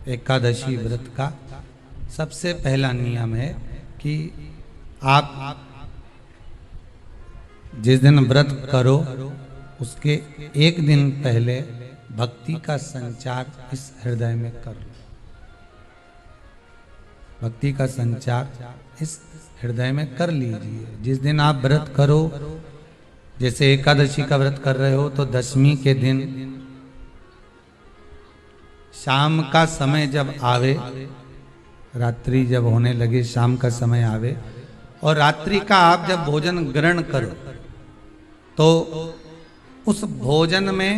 एकादशी व्रत का सबसे पहला नियम है कि आप जिस दिन व्रत करो उसके एक दिन पहले भक्ति का संचार इस हृदय में कर लो। भक्ति का संचार इस हृदय में कर लीजिए। जिस दिन आप व्रत करो, जैसे एकादशी का व्रत कर रहे हो तो दशमी के दिन शाम का समय जब आवे, रात्रि जब होने लगे, शाम का समय आवे और रात्रि का आप जब भोजन ग्रहण करो तो उस भोजन में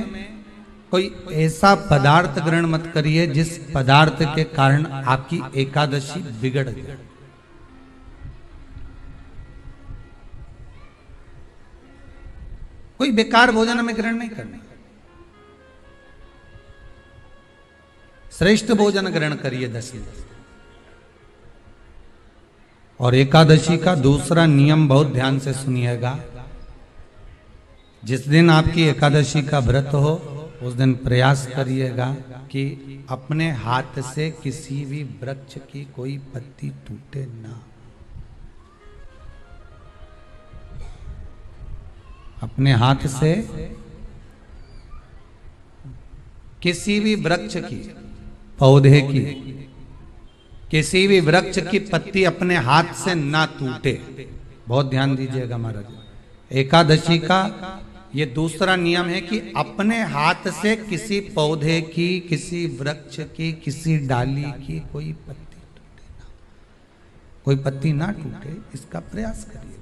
कोई ऐसा पदार्थ ग्रहण मत करिए जिस पदार्थ के कारण आपकी एकादशी बिगड़ जाए। कोई बेकार भोजन में ग्रहण नहीं करना, श्रेष्ठ भोजन ग्रहण करिए दशमी। और एकादशी का दूसरा नियम बहुत ध्यान से सुनिएगा। जिस दिन आपकी एकादशी का व्रत हो उस दिन प्रयास करिएगा कि अपने हाथ से किसी भी वृक्ष की कोई पत्ती टूटे ना। अपने हाथ से किसी भी वृक्ष की, पौधे की, किसी भी वृक्ष की पत्ती अपने हाथ से ना टूटे। बहुत ध्यान दीजिएगा महाराज। एकादशी का ये दूसरा नियम है कि अपने हाथ से किसी पौधे की, किसी वृक्ष की, किसी डाली की कोई पत्ती टूटे ना, कोई पत्ती ना टूटे, इसका प्रयास करिए।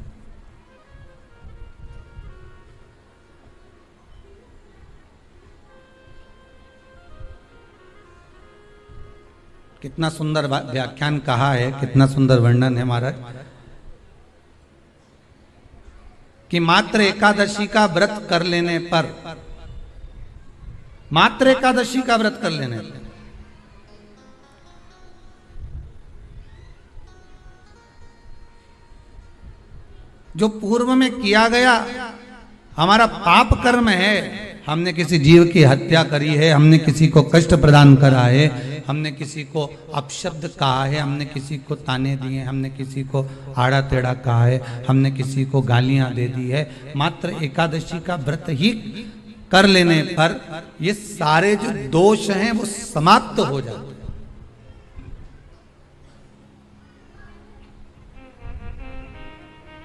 कितना सुंदर व्याख्यान कहा है, कितना सुंदर वर्णन है महाराज कि मात्र एकादशी का व्रत कर लेने पर, मात्र एकादशी का व्रत कर लेने पर जो पूर्व में किया गया हमारा पाप कर्म है, हमने किसी जीव की हत्या करी है, हमने किसी को कष्ट प्रदान करा है, हमने किसी को अपशब्द कहा है, हमने किसी को ताने दिए, हमने किसी को आड़ा टेढ़ा कहा है, हमने किसी को गालियां दे दी है, मात्र एकादशी का व्रत ही कर लेने पर ये सारे जो दोष हैं वो समाप्त हो जाते हैं।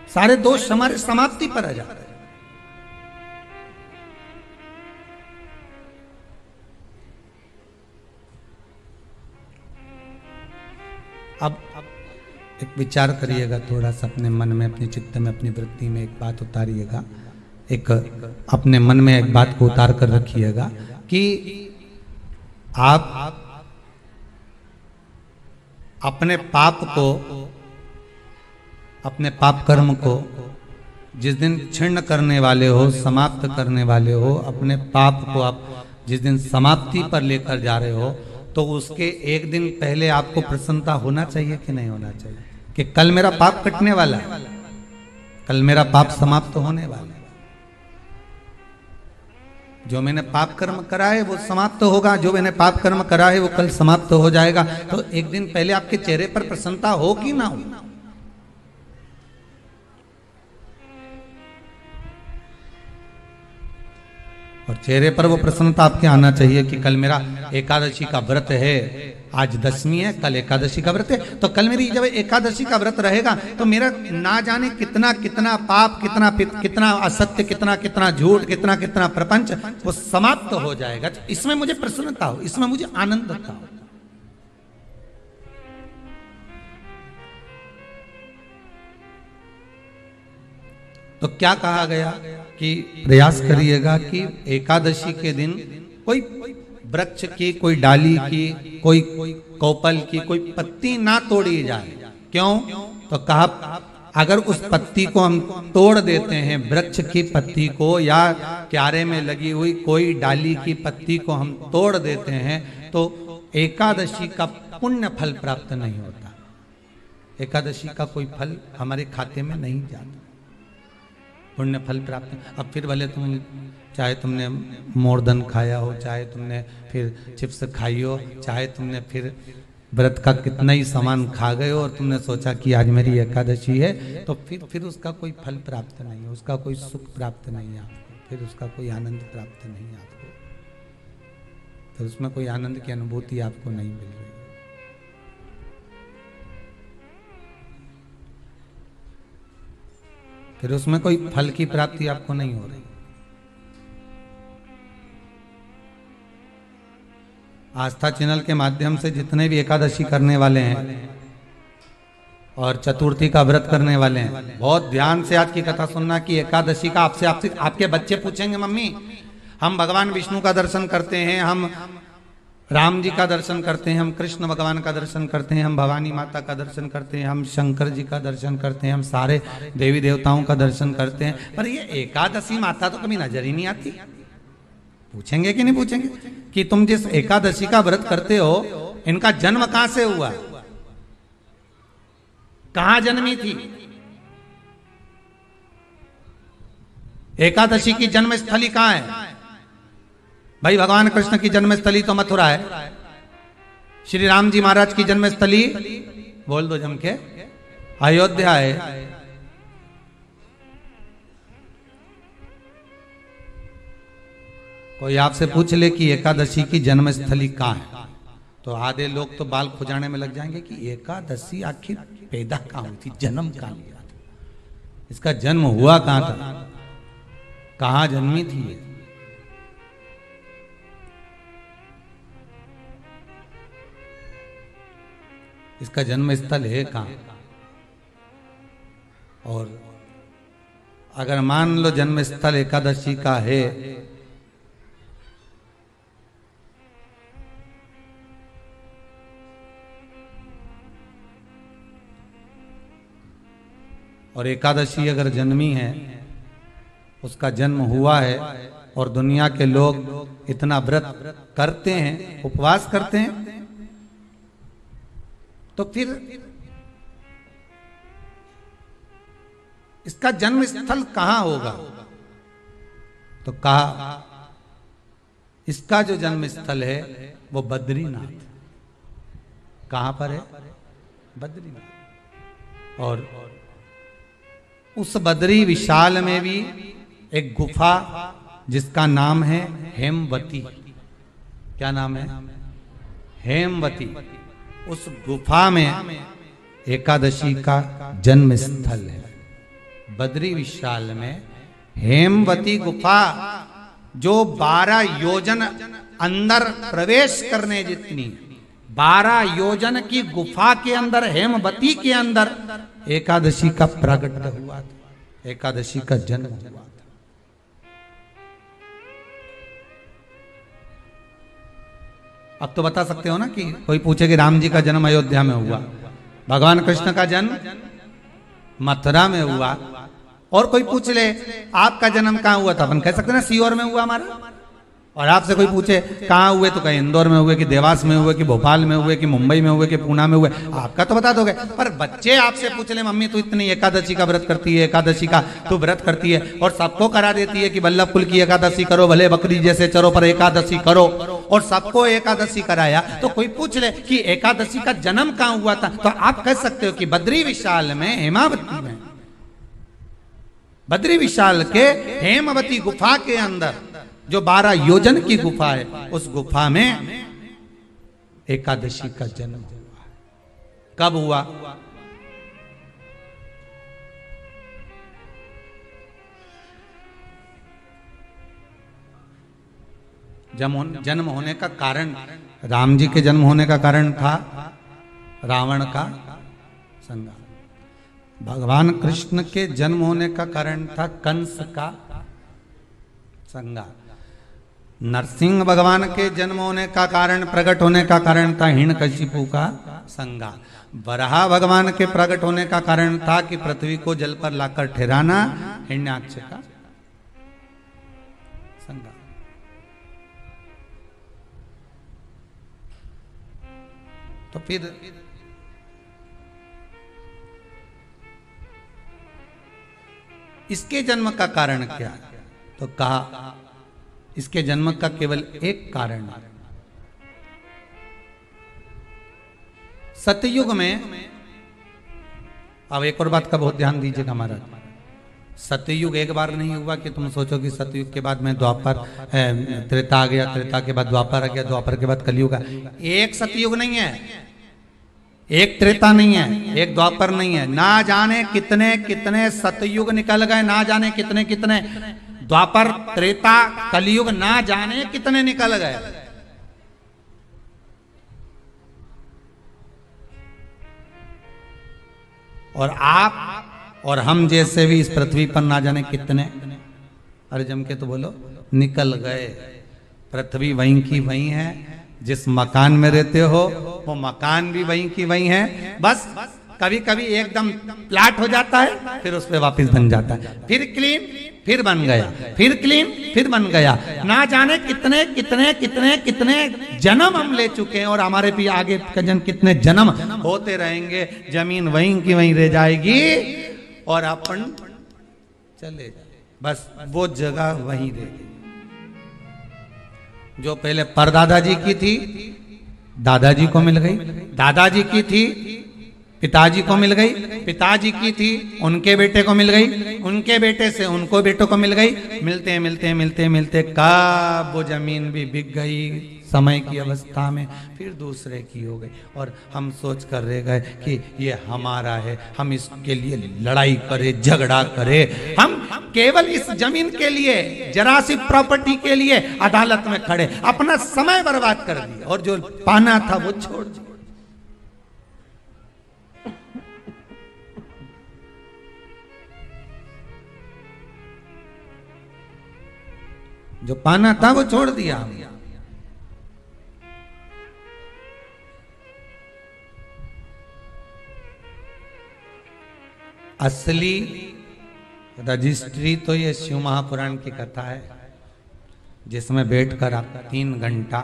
सारे दोष हमारे समाप्ति पर आ जाते हैं। अब एक विचार करिएगा थोड़ा सा अपने मन में, अपने चित्त में, अपनी वृत्ति में एक बात उतारिएगा। एक अपने मन में एक बात को उतार कर रखिएगा कि आप अपने पाप को, अपने पाप कर्म को जिस दिन क्षीण करने वाले हो, समाप्त करने वाले हो, अपने पाप को आप जिस दिन समाप्ति पर लेकर जा रहे हो तो उसके एक दिन पहले आपको प्रसन्नता होना चाहिए कि नहीं होना चाहिए कि कल मेरा पाप कटने वाला है, कल मेरा पाप समाप्त होने वाला है। जो मैंने पाप कर्म करा है वो समाप्त होगा, जो मैंने पाप कर्म करा है वो कल समाप्त हो जाएगा। तो एक दिन पहले आपके चेहरे पर प्रसन्नता हो कि ना हो? और चेहरे पर वो प्रसन्नता आपके आना चाहिए कि कल मेरा एकादशी का व्रत है, आज दशमी है, कल एकादशी का व्रत है, तो कल मेरी जब एकादशी का व्रत रहेगा तो मेरा ना जाने कितना कितना पाप, कितना असत्य, कितना झूठ, कितना प्रपंच वो समाप्त हो जाएगा। इसमें मुझे प्रसन्नता हो, इसमें मुझे आनंदता हो। तो क्या कहा गया कि प्रयास करिएगा कि एकादशी के दिन कोई वृक्ष की, कोई डाली की, कोई कोपल की कोई पत्ती ना तोड़ी जाए। क्यों? तो कहा अगर उस पत्ती को हम तोड़ देते हैं, वृक्ष की पत्ती को या क्यारे में लगी हुई कोई डाली की पत्ती को हम तोड़ देते हैं तो एकादशी का पुण्य फल प्राप्त नहीं होता, एकादशी का कोई फल हमारे खाते में नहीं जाता। पुण्य फल प्राप्त। अब फिर भले तुम चाहे तुमने मोरदन खाया हो, चाहे तुमने फिर चिप्स खाई हो, चाहे तुमने फिर व्रत का कितना ही सामान खा गए हो और तुमने सोचा कि आज मेरी एकादशी है, तो फिर उसका कोई फल प्राप्त नहीं है, उसका कोई सुख प्राप्त नहीं है आपको, फिर उसका कोई आनंद प्राप्त नहीं है आपको, फिर उसमें कोई आनंद की अनुभूति आपको नहीं मिल रही है। फिर उसमें कोई फल की प्राप्ति आपको नहीं हो रही। आस्था चैनल के माध्यम से जितने भी एकादशी करने वाले हैं और चतुर्थी का व्रत करने वाले हैं, बहुत ध्यान से आज की कथा सुनना कि एकादशी का आपसे आपके बच्चे पूछेंगे, मम्मी हम भगवान विष्णु का दर्शन करते हैं, हम राम जी का दर्शन करते हैं, हम कृष्ण भगवान का दर्शन करते हैं, हम भवानी माता का दर्शन करते हैं, हम शंकर जी का दर्शन करते हैं, हम सारे देवी देवताओं का दर्शन करते हैं, पर ये एकादशी माता तो कभी नजर ही नहीं आती। पूछेंगे कि नहीं पूछेंगे कि तुम जिस एकादशी का व्रत करते हो, इनका जन्म कहां से हुआ, कहां जन्मी थी? एकादशी की जन्म स्थली कहां है? भाई भगवान कृष्ण की जन्मस्थली तो मथुरा है, श्री राम जी महाराज की जन्मस्थली बोल दो जम के अयोध्या है। कोई आपसे पूछ ले कि एकादशी की जन्मस्थली कहां है, तो आधे लोग तो बाल खुजाने में लग जाएंगे कि एकादशी आखिर पैदा कहां हुई थी, जन्म कहां लिया था, इसका जन्म हुआ कहां था, कहां जन्मी थी। इसका जन्म स्थल है कहां? और अगर मान लो जन्म स्थल एकादशी का है, और एकादशी अगर जन्मी है, उसका जन्म हुआ है और दुनिया के लोग इतना व्रत करते हैं, उपवास करते हैं, तो फिर इसका जन्म स्थल कहां होगा? तो कहा इसका जो जन्म स्थल है वो बद्रीनाथ। कहां पर है? बद्रीनाथ। और उस बद्री विशाल में भी एक गुफा जिसका नाम है हेमवती। क्या नाम है? हेमवती। उस गुफा में एकादशी का जन्म स्थल है। बद्री विशाल में हेमवती गुफा, जो 12 योजन अंदर प्रवेश करने जितनी, 12 योजन की गुफा के अंदर, हेमवती के अंदर एकादशी का प्रकट हुआ था, एकादशी का जन्म हुआ था। अब तो बता सकते हो ना कि कोई पूछे कि राम जी का जन्म अयोध्या में हुआ, भगवान कृष्ण का जन्म मथुरा में हुआ, और कोई पूछ ले आपका जन्म कहां हुआ था, अपन कह सकते ना सीहोर में हुआ हमारा। और आपसे कोई पूछे कहां हुए, तो कहीं इंदौर में हुए, कि देवास में हुए, कि भोपाल में हुए, कि मुंबई में हुए, कि पूना में हुए, आपका तो बता दोगे। पर बच्चे आपसे पूछ ले मम्मी तू इतनी एकादशी का व्रत करती है, एकादशी का तू व्रत करती है और सबको करा देती है कि वल्लभ कुल की एकादशी करो, भले बकरी जैसे चरो पर एकादशी करो, और सबको एकादशी कराया, तो कोई पूछ ले कि एकादशी का जन्म कहां हुआ था, तो आप कह सकते हो कि बद्री विशाल में, हेमावती में, बद्री विशाल के हेमवती गुफा के अंदर जो 12 योजन की गुफा है, उस गुफा में एकादशी का जन्म हुआ। कब हुआ? जन्म होने का कारण, राम जी के जन्म होने का कारण था रावण का संहार। भगवान कृष्ण के जन्म होने का कारण था कंस का संहार। नरसिंह भगवान के जन्म होने का कारण, प्रकट होने का कारण था हिरण्यकशिपु का संहार। वराह भगवान के प्रकट होने का कारण था कि पृथ्वी को जल पर लाकर ठहराना, हिरण्याक्ष का संहार। तो फिर इसके जन्म का कारण क्या है? तो कहा इसके जन्म का केवल एक कारण है। सतयुग में, अब एक और बात का बहुत ध्यान दीजिएगा महाराज, सतयुग एक बार नहीं हुआ कि तुम सोचो कि सतयुग के बाद में द्वापर त्रेता आ गया, त्रेता के बाद द्वापर आ गया, द्वापर के बाद कलयुग आ। एक सतयुग नहीं है, एक त्रेता नहीं है, एक द्वापर नहीं है, ना जाने कितने कितने सतयुग निकल गए, ना जाने कितने कितने द्वापर त्रेता कलयुग, ना जाने कितने निकल गए। और आप और हम जैसे भी इस पृथ्वी पर ना जाने कितने, अरे जम के तो बोलो, निकल गए। पृथ्वी वहीं की वहीं है, जिस मकान में रहते हो वो मकान भी वहीं की वहीं है, बस कभी कभी एकदम प्लाट हो जाता है, फिर उस पे वापस बन जाता है, फिर क्लीन, फिर बन गया, फिर क्लीन, फिर बन गया। ना जाने कितने कितने कितने कितने जन्म हम ले चुके हैं, और हमारे भी आगे का जन्म कितने जन्म होते रहेंगे। जमीन वहीं की वहीं रह जाएगी और अपन चले जाए, बस वो जगह वहीं रहेगी। जो पहले परदादाजी की थी, दादाजी को मिल गई, दादाजी की थी, पिताजी को मिल गई, पिताजी की थी, उनके बेटे को मिल गई, उनके बेटे से उनको बेटों को मिल गई। मिलते मिलते मिलते मिलते कब वो जमीन भी बिक गई समय की अवस्था में, फिर दूसरे की हो गई, और हम सोच कर रह गए कि ये हमारा है, हम इसके लिए लड़ाई करें, झगड़ा करें, हम केवल इस जमीन के लिए, जरा सी प्रॉपर्टी के लिए अदालत में खड़े, अपना समय बर्बाद कर दिया, और जो पाना था वो छोड़ दिया। जो पाना था वो छोड़ दिया। असली रजिस्ट्री तो ये शिव महापुराण की कथा है, जिसमें बैठकर आप 3 घंटा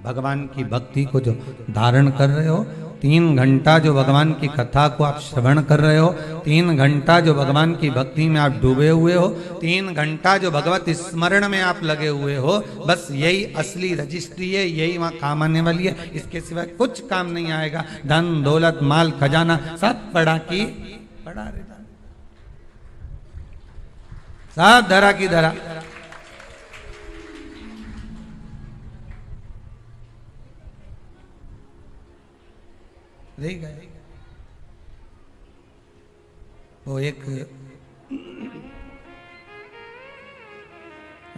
भगवान की भक्ति को जो धारण कर रहे हो, 3 घंटा जो भगवान की कथा को आप श्रवण कर रहे हो, 3 घंटा जो भगवान की भक्ति में आप डूबे हुए हो, 3 घंटा जो भगवत स्मरण में आप लगे हुए हो, बस यही असली रजिस्ट्री है, यही वहां काम आने वाली है। इसके सिवा कुछ काम नहीं आएगा। धन दौलत माल खजाना सब पड़ा की पड़ा रहता, सब धरा की धरा। रह गए। वो एक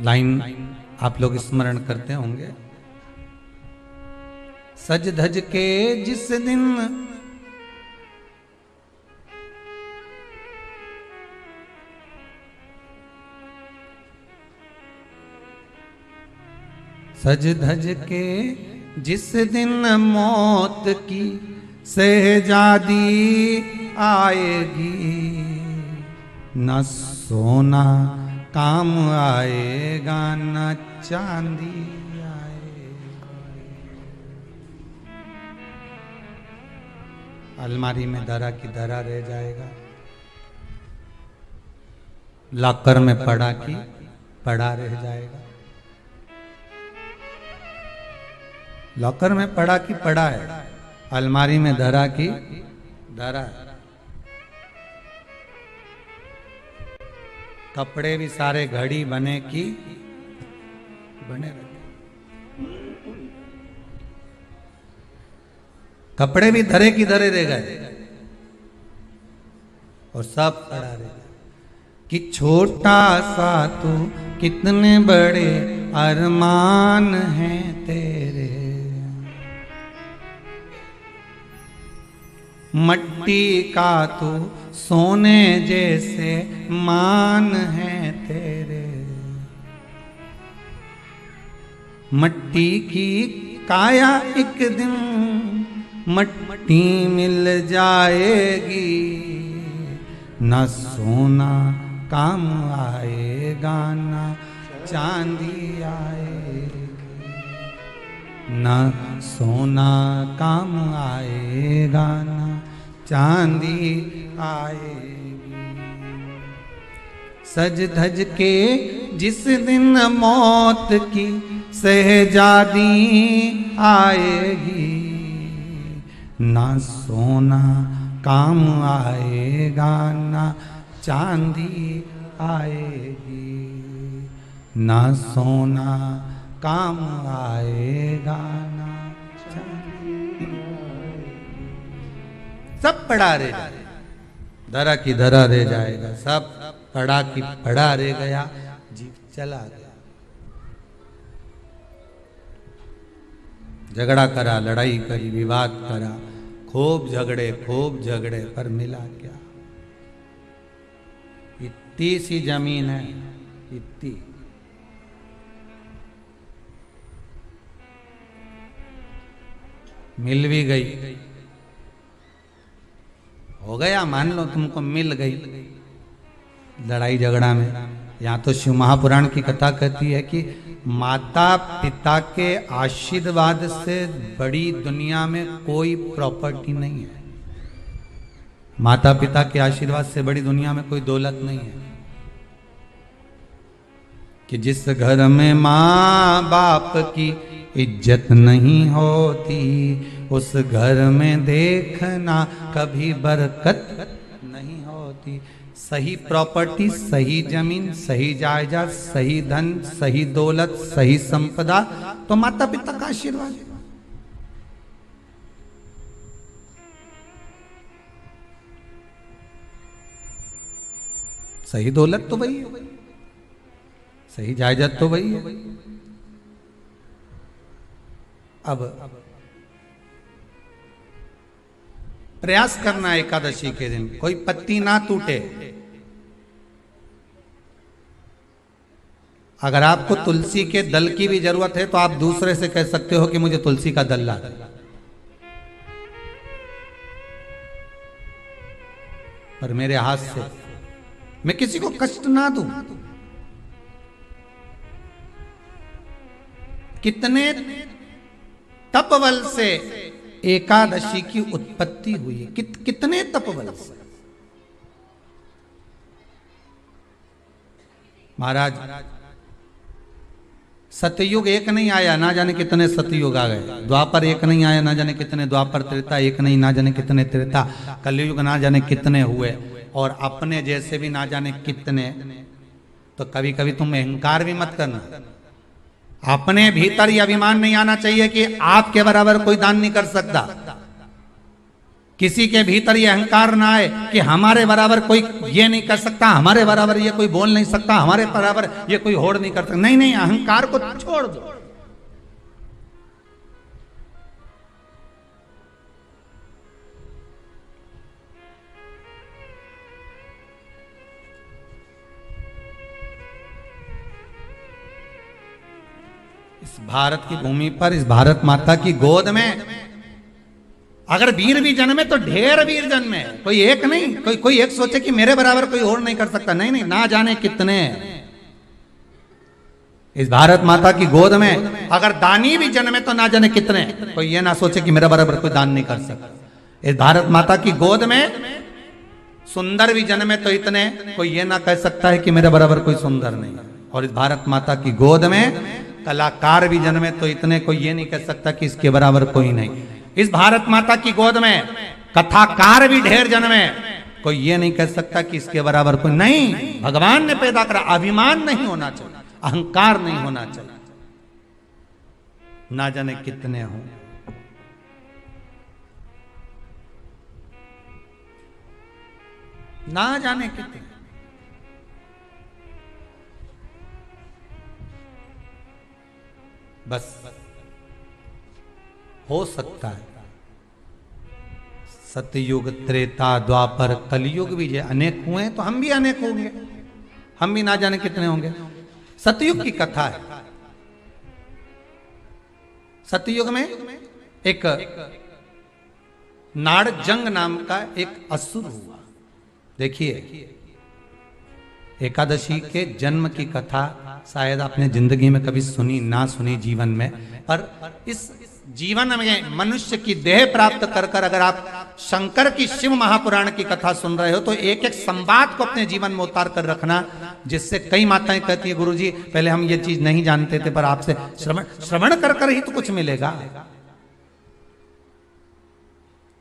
लाइन आप लोग स्मरण करते होंगे, सज धज के जिस दिन सज धज के जिस दिन मौत की सहजादी आएगी, न सोना काम आएगा न चांदी आएगा। अलमारी में धरा की धरा रह जाएगा, लॉकर में पड़ा की पड़ा रह जाएगा। लॉकर में पड़ा की पड़ा है, अलमारी में धरा की धरा है। कपड़े भी सारे घड़ी बने की बने रहते, कपड़े भी धरे की धरे रह गए, और सब पड़ा रह गया। कि छोटा सा तू कितने बड़े अरमान हैं तेरे, मट्टी का तू सोने जैसे मान है तेरे। मट्टी की काया एक दिन मट्टी मिल जाएगी, न सोना काम आएगा न चांदी आएगी, न सोना काम आएगा न चांदी आएगी। सज धज के जिस दिन मौत की सहजादी आएगी, ना सोना काम आएगा ना चांदी आएगी, ना सोना काम आएगा ना चांदी आएगी। सब पड़ा रह जाएगा, धरा की धरा रह जाएगा, सब पड़ा की पड़ा रह गया, जीव चला गया। झगड़ा करा, लड़ाई करी, विवाद करा, खूब झगड़े पर मिला क्या? इतनी सी जमीन है, इतनी। मिल भी गई, हो गया, मान लो तुमको मिल गई लड़ाई झगड़ा में। यहाँ तो शिव महापुराण की कथा कहती है कि माता पिता के आशीर्वाद से बड़ी दुनिया में कोई प्रॉपर्टी नहीं है। माता पिता के आशीर्वाद से बड़ी दुनिया में कोई दौलत नहीं है। कि जिस घर में माँ बाप की इज्जत नहीं होती, उस घर में देखना कभी बरकत नहीं होती। सही प्रॉपर्टी, सही जमीन, सही जायदाद, सही धन, सही दौलत, सही संपदा तो माता पिता का आशीर्वाद है। सही दौलत तो वही है, सही जायदाद तो वही है। अब प्रयास करना एकादशी के दिन कोई पत्ती ना टूटे। अगर आपको तुलसी के दल की भी जरूरत है तो आप दूसरे से कह सकते हो कि मुझे तुलसी का दल ला दे। पर मेरे हाथ से मैं किसी को कष्ट ना दूं। कितने तपबल से एकादशी की उत्पत्ति हुई है, कितने तपबल से। महाराज सतयुग एक नहीं आया, ना जाने कितने सतयुग आ गए। द्वापर एक नहीं आया, ना जाने कितने द्वापर। त्रेता एक नहीं, ना जाने कितने त्रेता। कलयुग ना जाने कितने हुए, और अपने जैसे भी ना जाने कितने। तो कभी कभी तुम अहंकार भी मत करना। अपने भीतर यह अभिमान नहीं आना चाहिए कि आपके बराबर कोई दान नहीं कर सकता। किसी के भीतर यह अहंकार ना आए कि हमारे बराबर कोई ये नहीं कर सकता, हमारे बराबर ये कोई बोल नहीं सकता, हमारे बराबर ये कोई होड़ नहीं कर सकता। नहीं नहीं, अहंकार को छोड़ दो। इस भारत की भूमि पर, इस भारत माता की गोद में अगर वीर भी जन्मे तो ढेर वीर जन्मे। कोई एक नहीं, कोई एक सोचे कि मेरे बराबर कोई और नहीं कर सकता। नहीं नहीं, ना जाने कितने। इस भारत माता की गोद में अगर दानी भी जन्मे तो ना जाने कितने। कोई ये ना सोचे कि मेरे बराबर कोई दान नहीं कर सकता। इस भारत माता की गोद में सुंदर भी जन्मे तो इतने। कोई ये ना कह सकता है कि मेरे बराबर कोई सुंदर नहीं। और इस भारत माता की गोद में कलाकार भी जन्मे तो इतने। कोई ये नहीं कह सकता कि इसके बराबर कोई नहीं। इस भारत माता की गोद में कथाकार भी ढेर जन्मे। कोई ये नहीं कह सकता कि इसके बराबर कोई नहीं। भगवान ने पैदा करा। अभिमान नहीं होना चाहिए, अहंकार नहीं होना चाहिए। ना जाने कितने हो। ना जाने कितने। बस हो सकता है सतयुग, त्रेता, द्वापर, कलयुग भी जो अनेक हुए हैं तो हम भी अनेक होंगे। हम भी ना जाने कितने होंगे। सतयुग की कथा है। सतयुग में एक नाड़जंग नाम का एक असुर हुआ। देखिए, एकादशी के जन्म की कथा शायद आपने जिंदगी में कभी सुनी ना सुनी जीवन में, पर इस जीवन में मनुष्य की देह प्राप्त कर कर अगर आप शंकर की शिव महापुराण की कथा सुन रहे हो तो एक एक संवाद को अपने जीवन में उतार कर रखना। जिससे कई माताएं कहती है गुरुजी पहले हम ये चीज नहीं जानते थे पर आपसे श्रवण कर कर ही तो कुछ मिलेगा।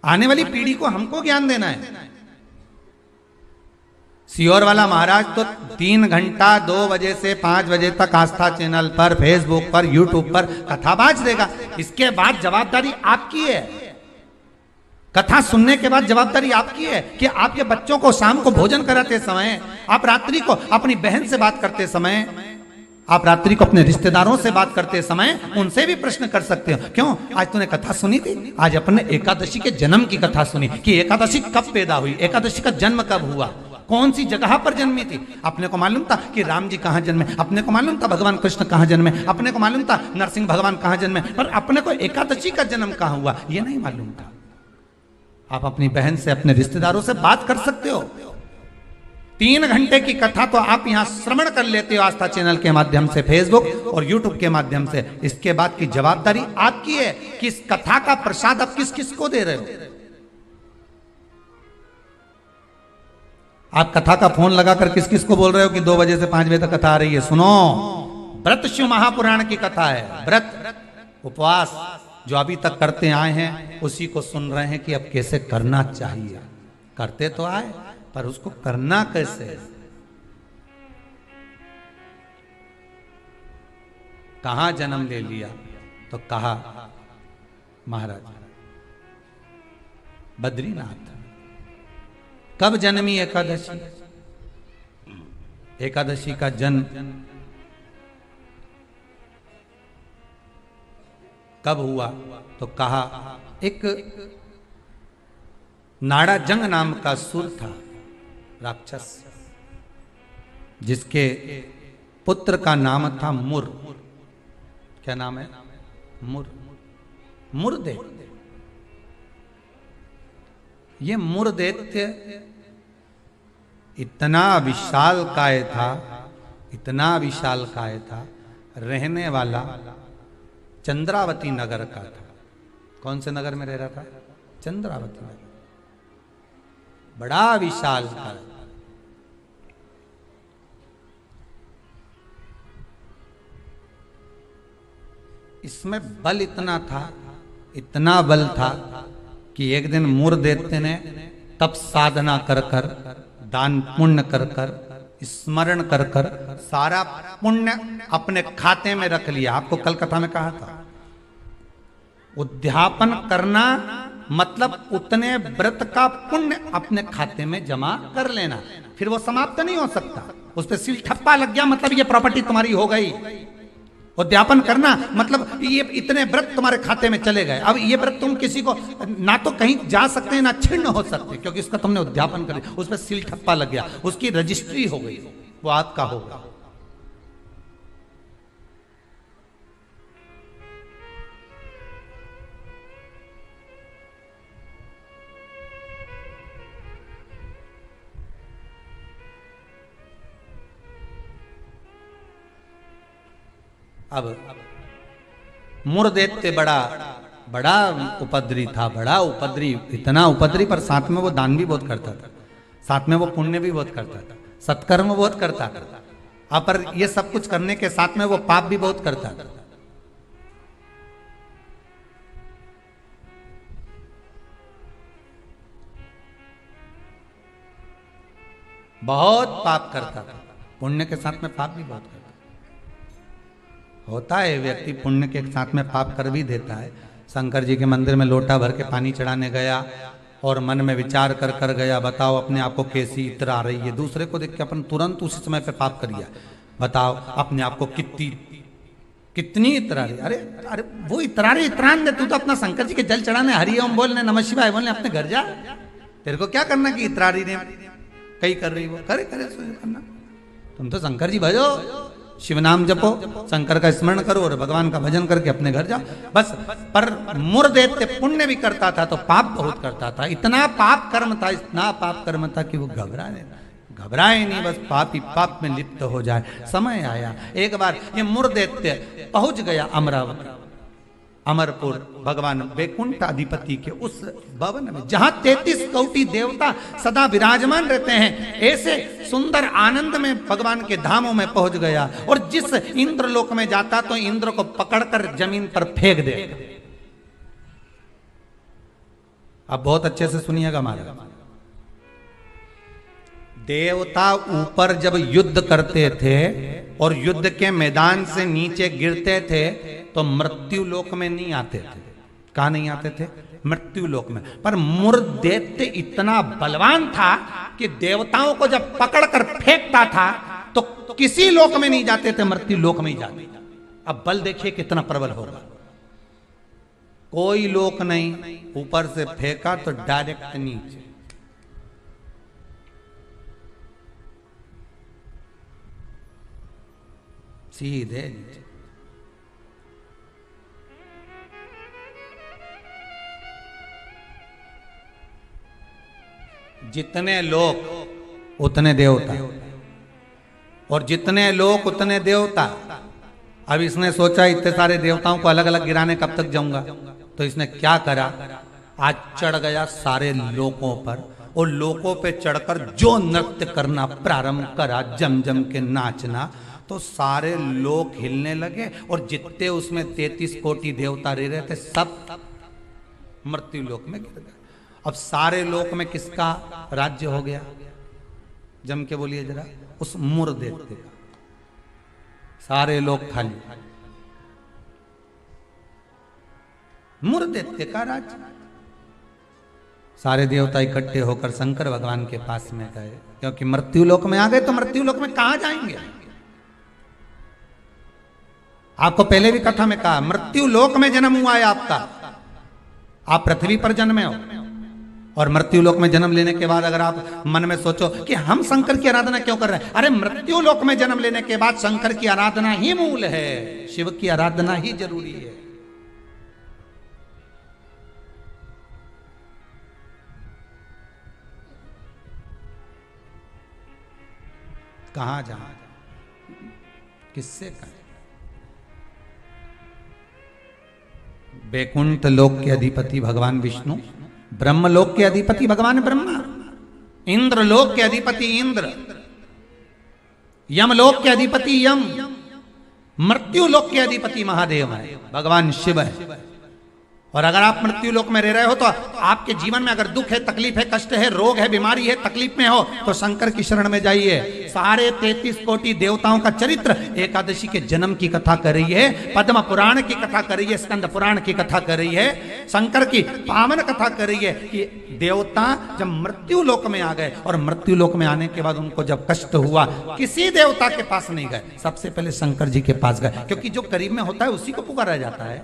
आने वाली पीढ़ी को हमको ज्ञान देना है। सियोर वाला महाराज तो 3 घंटा 2 बजे से 5 बजे तक आस्था चैनल पर, फेसबुक पर, यूट्यूब पर कथा बाज देगा। इसके बाद जवाबदारी आपकी है। कथा सुनने के बाद जवाबदारी आपकी है कि आप ये बच्चों को शाम को भोजन कराते समय, आप रात्रि को अपनी बहन से बात करते समय, आप रात्रि को अपने रिश्तेदारों से बात करते समय उनसे भी प्रश्न कर सकते हो। क्यों आज तूने कथा सुनी थी? आज अपने एकादशी के जन्म की कथा सुनी कि एकादशी कब पैदा हुई, एकादशी का जन्म कब हुआ, कौन सी जगह पर जन्मी थी। अपने को मालूम था कि राम जी कहां जन्मे, अपने को मालूम था भगवान कृष्ण कहां जन्मे, अपने को मालूम था नरसिंह भगवान कहां जन्मे, पर अपने को एकादशी का जन्म कहां हुआ यह नहीं मालूम था। आप अपनी बहन से, अपने रिश्तेदारों से बात कर सकते हो। 3 घंटे की कथा तो आप यहां श्रवण कर लेते हो आस्था चैनल के माध्यम से, फेसबुक और यूट्यूब के माध्यम से। इसके बाद की जवाबदारी आपकी है कि इस कथा का प्रसाद आप किस किस को दे रहे हो। आप कथा का फोन लगाकर किस किस को बोल रहे हो कि 2 बजे से 5 बजे तक कथा आ रही है? सुनो, व्रत शिव महापुराण की कथा है। व्रत उपवास जो अभी तक करते आए हैं उसी को सुन रहे हैं कि अब कैसे करना चाहिए। करते तो आए पर उसको करना कैसे। कहां जन्म ले लिया तो कहा महाराज बद्रीनाथ। कब जन्मी एकादशी? एकादशी का जन्म कब हुआ तो कहा एक नाड़ाजंग नाम का सुर था, राक्षस, जिसके पुत्र का नाम था मुर। क्या नाम है? मुर। मुरदे। ये मुरदैत्य इतना विशाल काय था, इतना विशाल काय था, रहने वाला चंद्रावती नगर का था। कौन से नगर में रह रहा था? चंद्रावती नगर। बड़ा विशाल था। इसमें बल इतना था, इतना बल था कि एक दिन मुरदैत्य ने तप साधना कर कर, दान पुण्य कर कर, स्मरण कर कर सारा पुण्य अपने खाते में रख लिया। आपको कल कथा में कहा था उद्यापन करना मतलब उतने व्रत का पुण्य अपने खाते में जमा कर लेना, फिर वो समाप्त नहीं हो सकता। उस पर सील ठप्पा लग गया मतलब ये प्रॉपर्टी तुम्हारी हो गई। उद्यापन करना मतलब ये इतने व्रत तुम्हारे खाते में चले गए। अब ये व्रत तुम किसी को ना तो कहीं जा सकते हैं ना छिन्न हो सकते, क्योंकि इसका तुमने उद्यापन कर लिया। उस पर सील ठप्पा लग गया, उसकी रजिस्ट्री हो गई, वो आपका होगा। अब मुरदैत्य बड़ा बड़ा उपद्री था, बड़ा उपद्री, इतना उपद्री, पर साथ में वो दान भी बहुत करता था, साथ में वो पुण्य भी बहुत करता था, सत्कर्म बहुत करता था। पर ये सब कुछ करने के साथ में वो पाप भी बहुत करता था। बहुत पाप करता था, पुण्य के साथ में पाप भी बहुत करता। होता है व्यक्ति पुण्य के साथ में पाप कर भी देता है। शंकर जी के मंदिर में लोटा भर के पानी चढ़ाने गया और मन में विचार कर कर गया, बताओ अपने आप को कैसी इत्र आ रही है। दूसरे को देख के अपन तुरंत उसी समय पे पाप कर दिया। बताओ अपने आप को कितनी इत्र आ रही। अरे अरे वो इतरारे इतरान दे, तू तो अपना शंकर जी के जल चढ़ाने, हरिओम बोलने, नमः शिवाय बोलने अपने घर जा। तेरे को क्या करना कि इतरारी ने कई कर रही वो करे करे करना। तुम तो शंकर जी भजो, शिव नाम जपो, शंकर का स्मरण करो और भगवान का भजन करके अपने घर जाओ बस। पर मुरदैत्य पुण्य भी करता था तो पाप बहुत करता था। इतना पाप कर्म था, इतना पाप कर्म था कि वो घबराए नहीं, बस पाप ही पाप में लिप्त हो जाए। समय आया एक बार ये मुरदैत्य पहुंच गया अमरावती। अमरपुर भगवान वैकुंठ अधिपति के उस भवन में जहां 33 कोटि देवता सदा विराजमान रहते हैं, ऐसे सुंदर आनंद में भगवान के धामों में पहुंच गया। और जिस इंद्र लोक में जाता तो इंद्र को पकड़कर जमीन पर फेंक दे। अब बहुत अच्छे से सुनिएगा महाराज, देवता ऊपर जब युद्ध करते थे और युद्ध के मैदान से नीचे गिरते थे तो मृत्यु लोक में नहीं आते थे। कहां नहीं आते थे? मृत्यु लोक में। पर मुर दैत्य इतना बलवान था कि देवताओं को जब पकड़कर फेंकता था तो किसी लोक में नहीं जाते थे, मृत्यु लोक में ही जाते। अब बल देखिए कितना प्रबल होगा। कोई लोक नहीं, ऊपर से फेंका तो डायरेक्ट नीचे। सीधे नीचे। जितने लोग उतने देवता, और जितने लोग उतने देवता। अब इसने सोचा इतने सारे देवताओं को अलग अलग गिराने कब तक जाऊंगा, तो इसने क्या करा, आज चढ़ गया सारे लोकों पर और लोकों पे चढ़कर जो नृत्य करना प्रारंभ करा, जम जम के नाचना, तो सारे लोग हिलने लगे और जितने उसमें 33 कोटि देवता रह रहे थे सब मृत्यु लोक में गिर गए। अब सारे लोक में किसका राज्य हो गया? जम के बोलिए जरा। उस मुर दैत्य का। सारे लोग खाली, मुर दैत्य का राज्य। सारे देवता इकट्ठे होकर शंकर भगवान के पास में गए, क्योंकि मृत्यु लोक में आ गए तो मृत्यु लोक में कहां जाएंगे? आपको पहले भी कथा में कहा, मृत्यु लोक में जन्म हुआ है आपका। आप पृथ्वी पर जन्मे हो और मृत्यु लोक में जन्म लेने के बाद अगर आप मन में सोचो कि हम शंकर की आराधना क्यों कर रहे हैं, अरे मृत्यु लोक में जन्म लेने के बाद शंकर की आराधना ही मूल है, शिव की आराधना ही जरूरी है। कहां जहां किससे कहें? वैकुंठ लोक के अधिपति भगवान विष्णु, ब्रह्मलोक के अधिपति भगवान ब्रह्मा, इंद्र लोक के अधिपति इंद्र, यमलोक के अधिपति यम, मृत्यु लोक के अधिपति महादेव है, भगवान शिव है। और अगर आप मृत्यु लोक में रह रहे हो तो आपके जीवन में अगर दुख है, तकलीफ है, कष्ट है, रोग है, बीमारी है, तकलीफ में हो तो शंकर की शरण में जाइए। सारे 33 कोटि देवताओं का चरित्र एकादशी के जन्म की कथा कर रही है, पद्म पुराण की कथा कर रही है, स्कंद पुराण की कथा कर रही है, शंकर की पावन कथा कर रही है कि देवता जब मृत्यु लोक में आ गए और मृत्यु लोक में आने के बाद उनको जब कष्ट हुआ, किसी देवता के पास नहीं गए, सबसे पहले शंकर जी के पास गए, क्योंकि जो करीब में होता है उसी को पुकारा जाता है।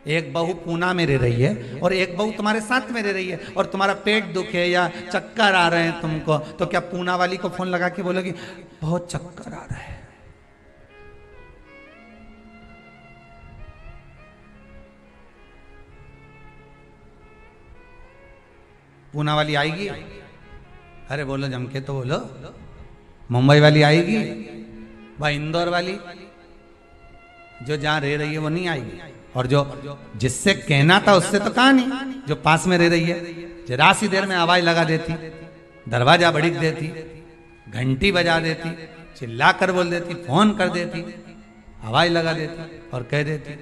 एक बहू पूना में रह रही है और एक बहू तुम्हारे साथ में रह रही है और तुम्हारा पेट दुखे या चक्कर आ रहे हैं तुमको, तो क्या पूना वाली को फोन लगा के बोलोगी बहुत चक्कर आ रहा है? पूना वाली आएगी? अरे बोलो जम के तो बोलो। मुंबई वाली आएगी? भाई इंदौर वाली जो जहां रह रही है वो नहीं आएगी। और जो जिससे कहना था उससे तो कहा नहीं, जो पास में रह रही है जरा सी देर में आवाज लगा देती, दरवाजा भड़क देती, घंटी बजा देती, चिल्ला कर बोल देती, फोन कर देती, आवाज लगा देती और कह देती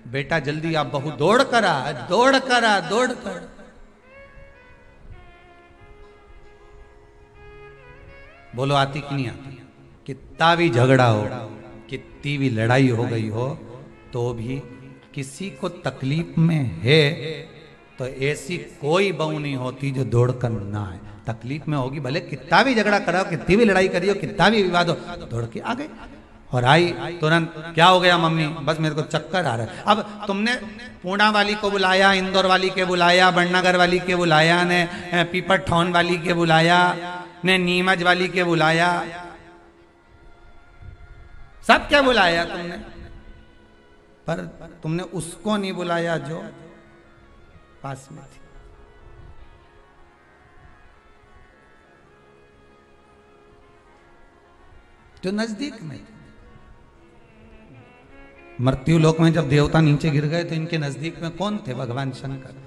बेटा जल्दी आप बहू दौड़ कर आ, दौड़ कर आ, दौड़ कर। बोलो आती कि नहीं आती? कितना भी झगड़ा हो, कितनी भी लड़ाई हो गई हो, तो भी किसी को तकलीफ में है तो ऐसी कोई बहू नहीं होती जो दौड़कर ना आए। तकलीफ में होगी, भले कितना भी झगड़ा कराओ, कितनी भी लड़ाई करियो, कितना भी विवाद हो, दौड़ के आ गए और आई तुरंत। क्या हो गया मम्मी? बस मेरे को चक्कर आ रहा है। अब तुमने पूना वाली को बुलाया, इंदौर वाली के बुलाया, बड़नगर वाली के बुलाया, ने पीपरठौन वाली के बुलाया, ने नीमच वाली के बुलाया, सब क्या बुलाया तुमने, पर तुमने उसको नहीं बुलाया जो पास में थी। जो नजदीक में थी। मृत्यु लोक में जब देवता नीचे गिर गए तो इनके नजदीक में कौन थे? भगवान शंकर।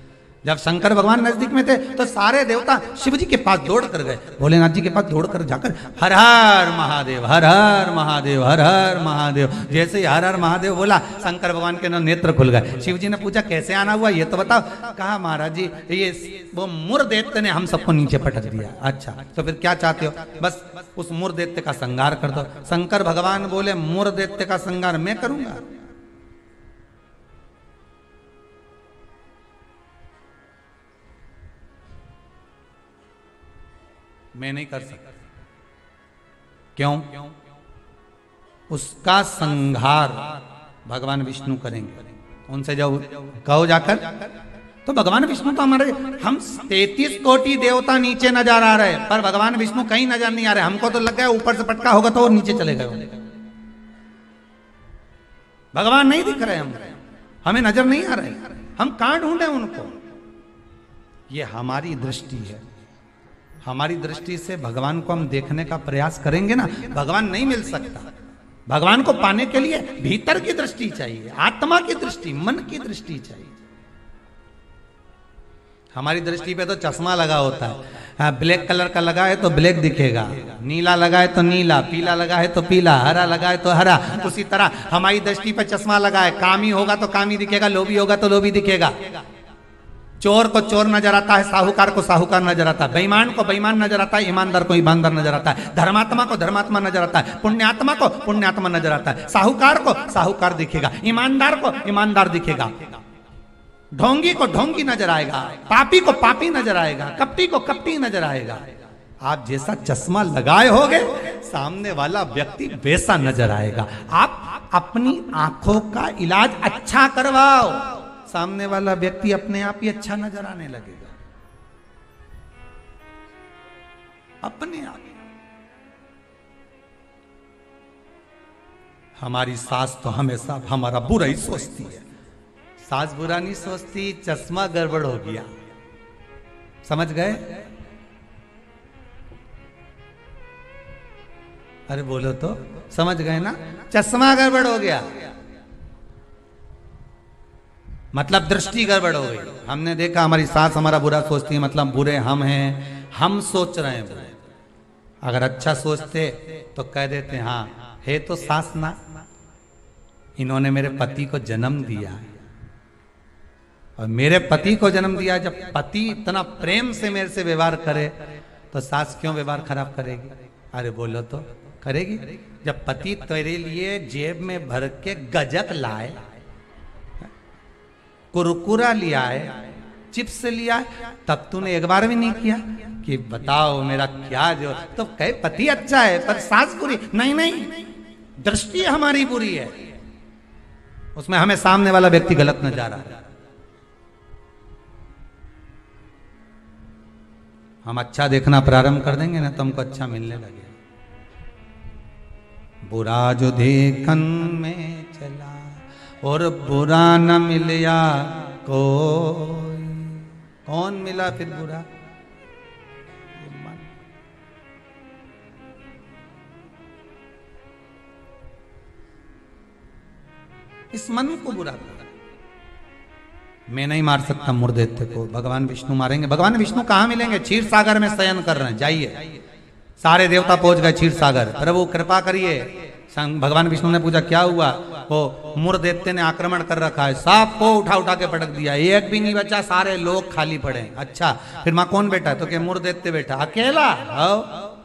जब शंकर भगवान नजदीक में थे तो सारे देवता शिव जी के पास दौड़ कर गए, भोलेनाथ जी के पास दौड़ कर जाकर हर हर महादेव, हर हर महादेव, हर हर महादेव। जैसे ही हर हर महादेव बोला, शंकर भगवान के नेत्र खुल गए। शिव जी ने पूछा कैसे आना हुआ ये तो बताओ। कहा महाराज जी ये वो मुर दैत्य ने हम सबको नीचे पटक दिया। अच्छा तो फिर क्या चाहते हो? बस उस मुर दैत्य का संहार कर दो। शंकर भगवान बोले मुर दैत्य का संहार मैं करूंगा? मैं नहीं कर सकता। क्यों? उसका संहार भगवान विष्णु करेंगे। उनसे जाओ कहो जाकर। तो भगवान विष्णु तो हमारे, हम 33 कोटि देवता नीचे नजर आ रहे हैं पर भगवान विष्णु कहीं नजर नहीं आ रहे। हमको तो लग गया ऊपर से पटका होगा तो वो नीचे चले गए। भगवान नहीं दिख रहे, हमें नजर नहीं आ रहे, हम कहां ढूंढे उनको? ये हमारी दृष्टि है। हमारी दृष्टि से भगवान को हम देखने का प्रयास करेंगे ना, भगवान नहीं मिल सकता। भगवान को पाने के लिए भीतर की दृष्टि चाहिए, आत्मा की दृष्टि, मन की दृष्टि चाहिए। हमारी दृष्टि पे तो चश्मा लगा होता है, ब्लैक कलर का लगा है तो ब्लैक दिखेगा, नीला लगा है तो नीला, पीला लगा है तो पीला, हरा लगा है तो हरा। उसी तरह हमारी दृष्टि पे चश्मा लगा है, कामी होगा तो कामी दिखेगा, लोभी होगा तो लोभी दिखेगा। चोर को चोर नजर आता है, साहूकार को साहूकार नजर आता है, बेईमान को बेईमान नजर आता है, ईमानदार को ईमानदार नजर आता है, धर्मात्मा को धर्मात्मा नजर आता है, पुण्यात्मा को पुण्यात्मा नजर आता है। साहूकार को साहूकार दिखेगा, ईमानदार को ईमानदार दिखेगा, ढोंगी को ढोंगी नजर आएगा, पापी को पापी नजर आएगा, कपटी को कपटी नजर आएगा। आप जैसा चश्मा लगाए होगे सामने वाला व्यक्ति वैसा नजर आएगा। आप अपनी आंखों का इलाज अच्छा करवाओ, सामने वाला व्यक्ति अपने आप ही अच्छा नजर आने लगेगा, अपने आप। हमारी सास तो हमेशा हमारा बुरा ही सोचती है। सास बुरा नहीं सोचती, चश्मा गड़बड़ हो गया। समझ गए? अरे बोलो तो, समझ गए ना? चश्मा गड़बड़ हो गया मतलब दृष्टि गड़बड़ हो गई। हमने देखा हमारी सास हमारा बुरा सोचती है, मतलब बुरे हम हैं, हम सोच रहे हैं बुरे। अगर अच्छा सोचते तो कह देते हाँ है तो सास ना, इन्होंने मेरे पति को जन्म दिया है। और मेरे पति को जन्म दिया, जब पति इतना प्रेम से मेरे से व्यवहार करे तो सास क्यों व्यवहार खराब करेगी? अरे बोलो तो, करेगी। जब पति तेरे लिए जेब में भर के गजक लाए, कुरकुरा लिया है, चिप्स लिया है, तब तूने एक बार भी नहीं किया कि बताओ मेरा क्या जो, तो कहे पति अच्छा है पर सास बुरी। नहीं नहीं, दृष्टि हमारी बुरी है, उसमें हमें सामने वाला व्यक्ति गलत नजर आ रहा है। हम अच्छा देखना प्रारंभ कर देंगे ना तो हमको अच्छा मिलने लगेगा। बुरा जो देखन में चला और बुरा न मिलया कोई, कौन मिला फिर बुरा? मन। इस मन को बुरा कर। मैं नहीं मार सकता मुर्देत्य को, भगवान विष्णु मारेंगे। भगवान विष्णु कहाँ मिलेंगे? क्षीर सागर में शयन कर रहे हैं, जाइए। सारे देवता पहुंच गए क्षीर सागर। प्रभु कृपा करिए। भगवान विष्णु ने पूछा क्या हुआ? वो मुर्देत्य ने आक्रमण कर रखा है, सांप को उठा उठा के पटक दिया, एक भी नहीं बचा, सारे लोग खाली पड़े। अच्छा फिर मां कौन बैठा? तो क्या मुर्देत्य बैठा अकेला? आओ।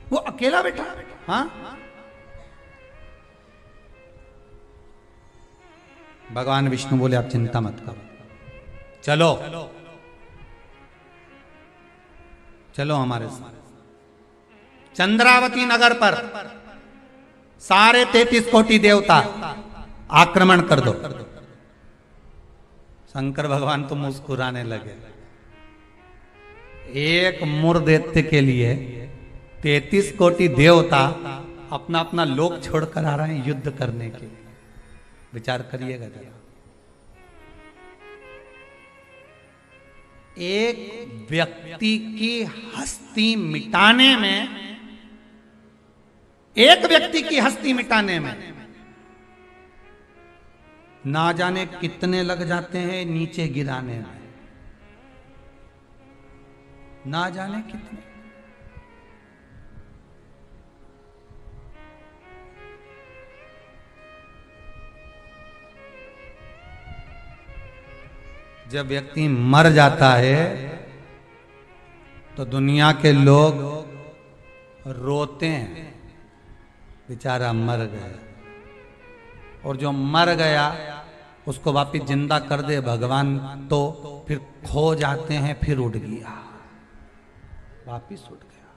वो अकेला बैठा। हाँ, भगवान विष्णु बोले आप चिंता मत करो, चलो चलो हमारे साथ। चंद्रावती नगर पर सारे 33 कोटि देवता आक्रमण कर दो। शंकर भगवान तो मुस्कुराने लगे। एक मुर्दैत्य के लिए 33 कोटि देवता अपना अपना लोक छोड़कर आ रहे हैं युद्ध करने के लिए। विचार करिएगा जरा। एक व्यक्ति की हस्ती मिटाने में, एक व्यक्ति की हस्ती मिटाने में ना जाने कितने लग जाते हैं नीचे गिराने में, ना जाने कितने। जब व्यक्ति मर जाता है तो दुनिया के लोग रोते हैं, बेचारा मर गया। और जो मर गया उसको वापिस जिंदा कर दे भगवान तो फिर खो जाते हैं, फिर उठ गया, वापिस उठ गया।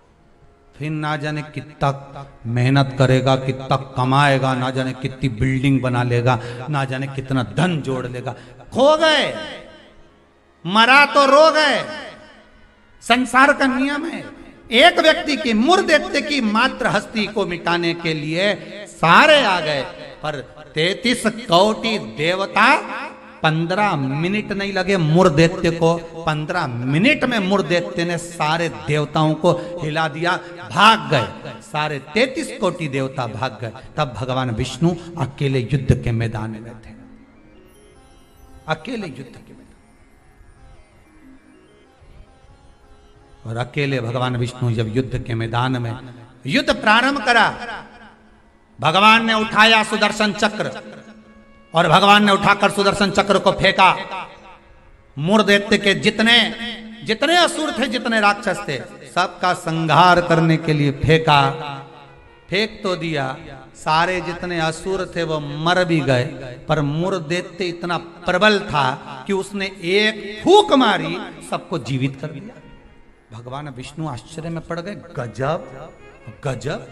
फिर ना जाने कितना मेहनत करेगा, कितना कमाएगा, ना जाने कितनी बिल्डिंग बना लेगा, ना जाने कितना धन जोड़ लेगा, खो गए। मरा तो रो गए। संसार का नियम है। एक व्यक्ति की मुर्देत्य की मात्र हस्ती को मिटाने के लिए सारे आ गए, पर 33 कोटि देवता 15 मिनट नहीं लगे मुर्देत्य को। 15 मिनट में मुर्देत्य ने सारे देवताओं को हिला दिया, भाग गए। सारे 33 कोटि देवता भाग गए। तब भगवान विष्णु अकेले युद्ध के मैदान में थे, अकेले युद्ध के मैदान। और अकेले भगवान विष्णु जब युद्ध के मैदान में युद्ध प्रारंभ करा, भगवान ने उठाया सुदर्शन चक्र और भगवान ने उठाकर सुदर्शन चक्र को फेंका। मुर्देत्य के जितने जितने असुर थे, जितने राक्षस थे, सबका संहार करने के लिए फेंका। फेंक तो दिया, सारे जितने असुर थे वो मर भी गए, पर मुर्देत्य इतना प्रबल था कि उसने एक फूंक मारी, सबको जीवित कर दिया। भगवान विष्णु आश्चर्य में पड़ गए, गजब गजब।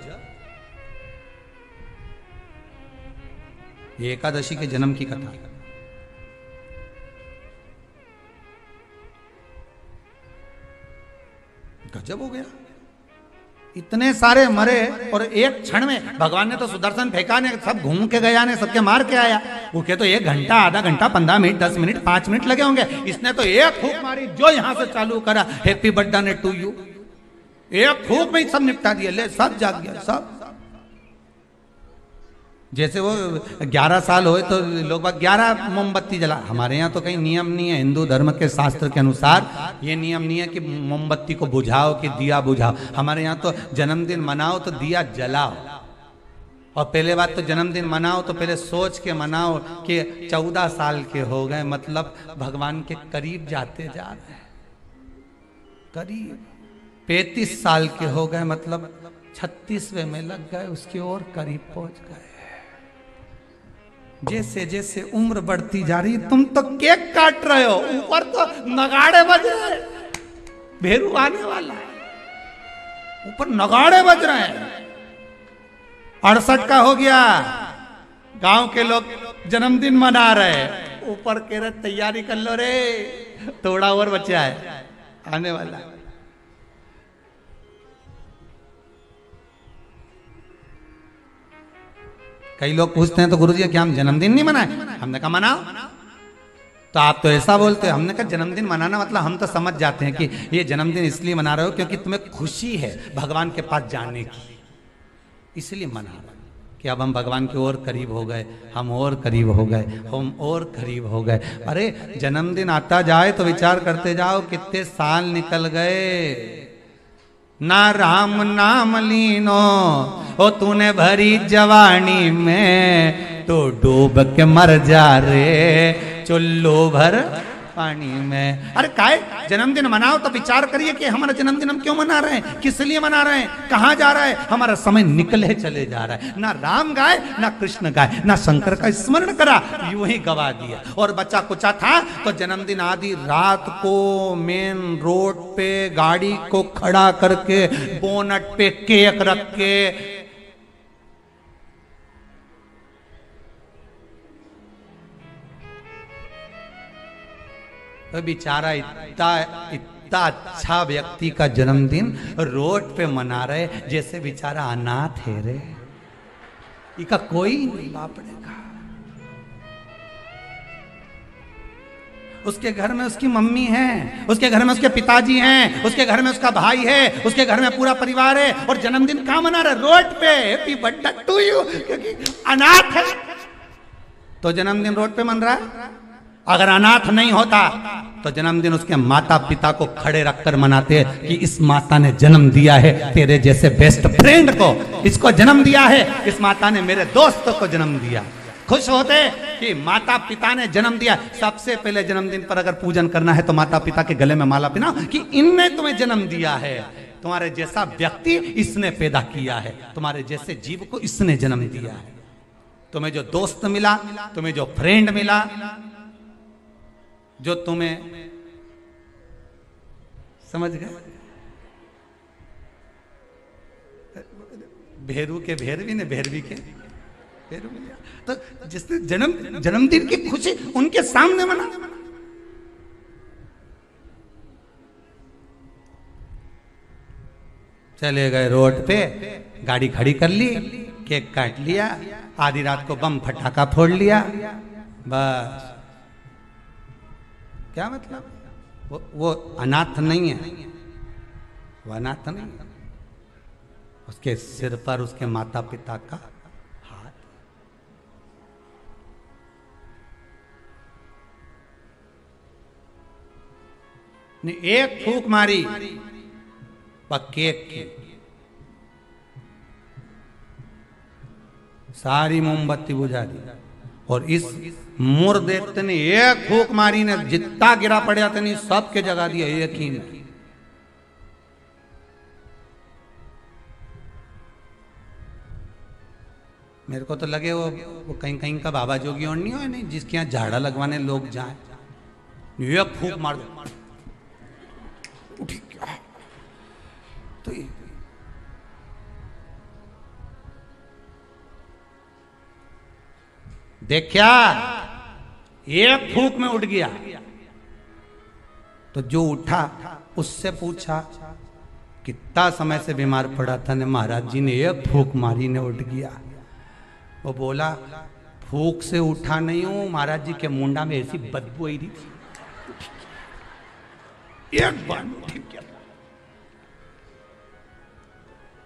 ये एकादशी के जन्म की कथा। गजब हो गया, इतने सारे मरे और एक क्षण में भगवान ने तो सुदर्शन फेंका ने, सब घूम के गया ने, सबके मार के आया। उनके तो 1 घंटा, आधा घंटा, 15 मिनट, 10 मिनट, 5 मिनट लगे होंगे। इसने तो एक फूंक मारी, जो यहां से चालू करा, हैप्पी बर्थडे टू यू, एक फूंक में सब निपटा दिया। ले, सब जाग गया, सब। जैसे वो 11 साल होए तो लोग 11 मोमबत्ती जला। हमारे यहाँ तो कहीं नियम नहीं है, हिंदू धर्म के शास्त्र के अनुसार ये नियम नहीं है कि मोमबत्ती को बुझाओ कि दिया बुझाओ। हमारे यहाँ तो जन्मदिन मनाओ तो दिया जलाओ। और पहले बात तो जन्मदिन मनाओ तो पहले सोच के मनाओ कि 14 साल के हो गए, मतलब भगवान के करीब जाते जा रहे हैं, करीब। 35 साल के हो गए, मतलब 36वें में लग गए, उसकी ओर करीब पहुंच गए। जैसे जैसे उम्र बढ़ती जा रही, तुम तो केक काट रहे हो, ऊपर तो नगाड़े बज रहे हैं, भेरू आने वाला है, ऊपर नगाड़े बज रहे हैं। 68 का हो गया, गांव के लोग जन्मदिन मना रहे, ऊपर कह रहे तैयारी कर लो रे, थोड़ा और बचा है, आने वाला है। कई लोग पूछते हैं तो गुरुजी क्या हम जन्मदिन नहीं मनाए? हमने कहा मनाओ। तो आप तो ऐसा बोलते हैं। हमने कहा जन्मदिन मनाना मतलब हम तो समझ जाते हैं कि ये जन्मदिन इसलिए मना रहे हो क्योंकि तुम्हें खुशी है भगवान के पास जाने की, इसलिए मना रहे हो कि अब हम भगवान के और करीब हो गए, हम और करीब हो गए, हम और करीब हो गए। अरे जन्मदिन आता जाए तो विचार करते जाओ कितने साल निकल गए। ना राम नाम लीनो ओ तूने भरी जवानी में, तो डूब के मर जा रे चुल्लू भर पानी में। अरे काय जन्मदिन मनाओ तो विचार करिए कि हमारा जन्मदिन हम क्यों मना रहे हैं, किस लिए मना रहे हैं, कहाँ जा रहा है, हमारा समय निकले चले जा रहा है। ना राम गाए, ना कृष्ण गाए, ना शंकर का स्मरण करा, यूं ही गवा दिया। और बच्चा कुचा था तो जन्मदिन आदि रात को मेन रोड पे गाड़ी को खड़ा करके बोनट पे केक रख के तो बेचारा इतना अच्छा व्यक्ति का जन्मदिन रोड पे मना रहे जैसे बेचारा अनाथ है रे, इसका कोई नहीं बापड़ेगा। उसके घर में उसकी मम्मी है, उसके घर में उसके पिताजी हैं, उसके घर में उसका भाई है, उसके घर में पूरा परिवार है, और जन्मदिन कहां मना रहा है? रोड पे। हैप्पी बर्थडे टू यू, क्योंकि अनाथ है तो जन्मदिन रोड पे मन रहा है। अगर अनाथ नहीं होता तो जन्मदिन उसके माता पिता को खड़े रखकर मनाते कि इस माता ने जन्म दिया है तेरे जैसे बेस्ट फ्रेंड को, इसको जन्म दिया है, इस माता ने मेरे दोस्तों को जन्म दिया। खुश होते कि माता पिता ने जन्म दिया। सबसे पहले जन्मदिन पर अगर पूजन करना है तो माता पिता के गले में माला पहनाओ कि इनने तुम्हें जन्म दिया है, तुम्हारे जैसा व्यक्ति इसने पैदा किया है, तुम्हारे जैसे जीव को इसने जन्म दिया है। तुम्हें जो दोस्त मिला, तुम्हें जो फ्रेंड मिला, जो तुम्हें, समझ गए, भेरू के भेरवी ने भेरवी के भेरू मिला, तो जिसने जन्मदिन की खुशी उनके सामने मना। चले गए रोड पे, गाड़ी खड़ी कर ली, केक काट लिया, आधी रात को बम फटाका फोड़ लिया, बस। क्या मतलब? वो अनाथ नहीं है, वो अनाथ नहीं है। उसके सिर पर उसके माता पिता का हाथ। ने एक फूंक मारी केक की, सारी मोमबत्ती बुझा दी, और इस मुर्देवते ने एक फूंक मारी ने जितना गिरा पड़ा था नहीं सबके जगा दिया एक ही ने। मेरे को तो लगे वो कहीं कहीं का बाबा जोगी और नहीं हो, नहीं जिसके यहाँ झाड़ा लगवाने लोग जाए, एक फूंक मार दो उठी क्या तो देखा एक फूंक में उठ गया। तो जो उठा उससे पूछा कितना समय से बीमार पड़ा था ने? महाराज जी ने एक फूंक मारी ने उठ गया। वो बोला फूंक से उठा नहीं हूं, महाराज जी के मुंडा में ऐसी बदबू आई थी, एक बार ठीक किया,